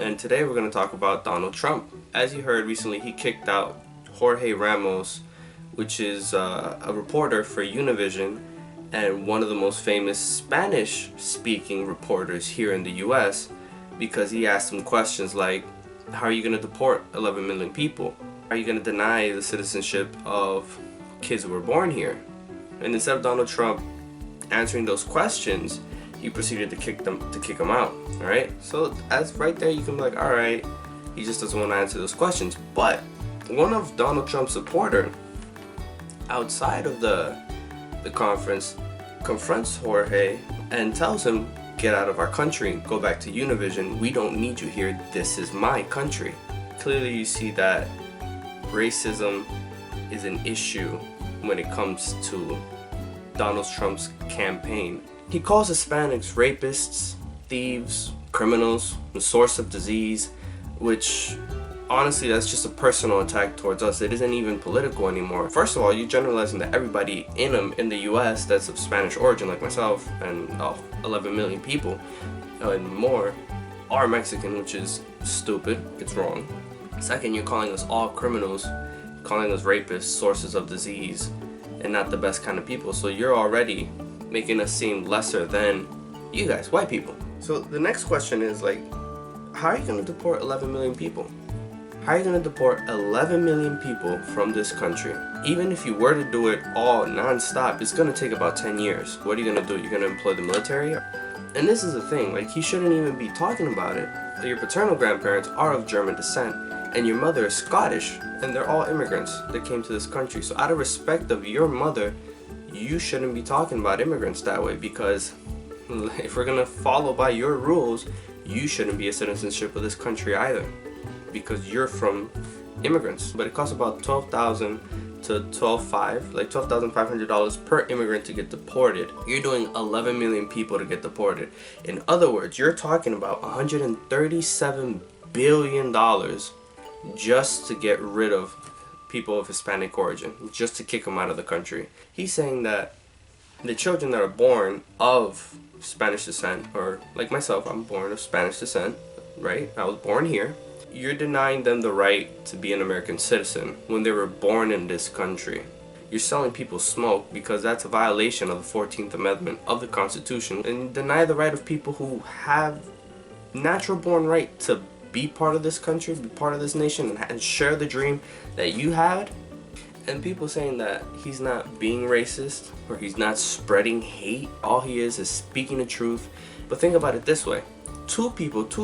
and today we're going to talk about Donald Trump. As you heard recently, he kicked out Jorge Ramos, which is a reporter for Univision and one of the most famous Spanish-speaking reporters here in the US, because he asked him questions like, how are you going to deport 11 million people? Are you going to deny the citizenship of kids who were born here? And instead of Donald Trump answering those questions, he proceeded to kick him out. All right. So as right there, you can be like, all right, he just doesn't want to answer those questions. But one of Donald Trump's supporter outside of the conference confronts Jorge and tells him, get out of our country, go back to Univision. We don't need you here. This is my country. Clearly, you see that racism is an issue when it comes to Donald Trump's campaign. He calls Hispanics rapists, thieves, criminals, the source of disease, which honestly, that's just a personal attack towards us. It isn't even political anymore. First of all, you're generalizing that everybody in the US that's of Spanish origin, like myself and 11 million people and more, are Mexican, which is stupid. It's wrong. Second, you're calling us all criminals, calling us rapists, sources of disease, and not the best kind of people. So you're already making us seem lesser than you guys, white people. So the next question is like, how are you going to deport 11 million people? How are you going to deport 11 million people from this country? Even if you were to do it all non-stop, it's going to take about 10 years. What are you going to do? You're going to employ the military? And this is the thing, like, he shouldn't even be talking about it. Your paternal grandparents are of German descent, and your mother is Scottish, and they're all immigrants that came to this country. So out of respect of your mother, you shouldn't be talking about immigrants that way, because if we're gonna follow by your rules, you shouldn't be a citizenship of this country either, because you're from immigrants. But it costs about $12,000 to $12,500 per immigrant to get deported. You're doing 11 million people to get deported. In other words, you're talking about $137 billion just to get rid of people of Hispanic origin, just to kick them out of the country. He's saying that the children that are born of Spanish descent, or like myself, I'm born of Spanish descent, right? I was born here. You're denying them the right to be an American citizen when they were born in this country. You're selling people smoke because that's a violation of the 14th Amendment of the Constitution, and you deny the right of people who have natural born right to be part of this country, be part of this nation, and share the dream that you had. And people saying that he's not being racist or he's not spreading hate. All he is speaking the truth. But think about it this way. Two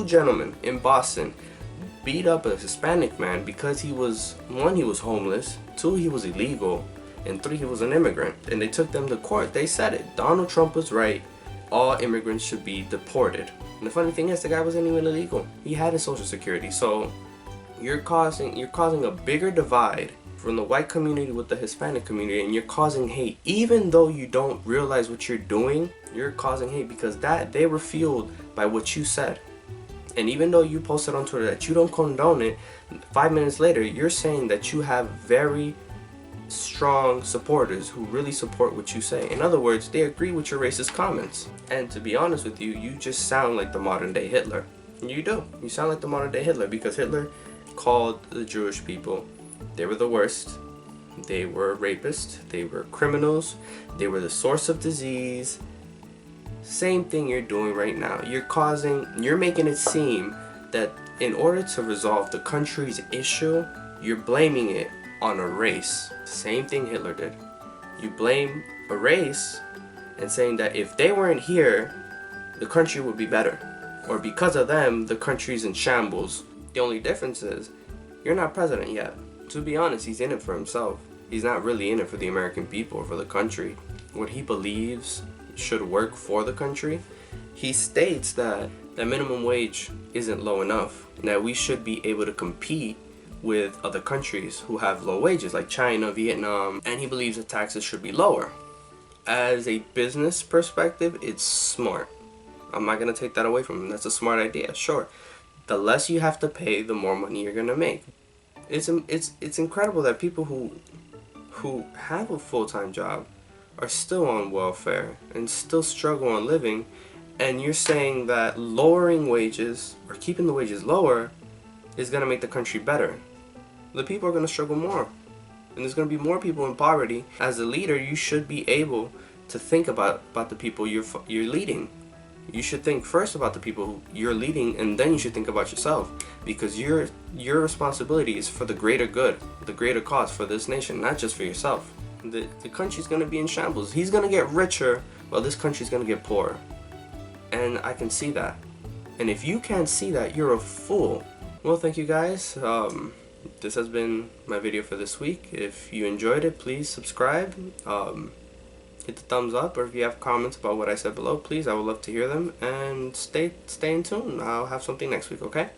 gentlemen in Boston beat up a Hispanic man because he was homeless, two, he was illegal, and three, he was an immigrant. And they took them to court. They said it. Donald Trump was right. All immigrants should be deported. And the funny thing is, the guy wasn't even illegal. He had his Social Security. So you're causing a bigger divide from the white community with the Hispanic community, and you're causing hate. Even though you don't realize what you're doing, you're causing hate because they were fueled by what you said. And even though you posted on Twitter that you don't condone it, 5 minutes later, you're saying that you have very strong supporters who really support what you say. In other words, they agree with your racist comments. And to be honest with you, you just sound like the modern day Hitler. You do. You sound like the modern day Hitler, because Hitler called the Jewish people, they were the worst. They were rapists. They were criminals. They were the source of disease. Same thing you're doing right now. You're making it seem that in order to resolve the country's issue, you're blaming it on a race. Same thing Hitler did. You blame a race and saying that if they weren't here, the country would be better. Or because of them, the country's in shambles. The only difference is, you're not president yet. To be honest, he's in it for himself. He's not really in it for the American people or for the country. What he believes should work for the country, he states that the minimum wage isn't low enough, and that we should be able to compete with other countries who have low wages like China, Vietnam, and he believes that taxes should be lower. As a business perspective, it's smart. I'm not going to take that away from him. That's a smart idea, sure. The less you have to pay, the more money you're going to make. It's incredible that people who have a full-time job are still on welfare and still struggle on living, And you're saying that lowering wages or keeping the wages lower is going to make the country better. The people are going to struggle more. And there's going to be more people in poverty. As a leader, you should be able to think about the people you're leading. You should think first about the people you're leading, and then you should think about yourself, because your responsibility is for the greater good, the greater cause for this nation, not just for yourself. The country's going to be in shambles. He's going to get richer while this country's going to get poorer. And I can see that. And if you can't see that, you're a fool. Well, thank you guys. This has been my video for this week. If you enjoyed it, please subscribe. Hit the thumbs up, or if you have comments about what I said below, please, I would love to hear them. And stay in tune. I'll have something next week, okay?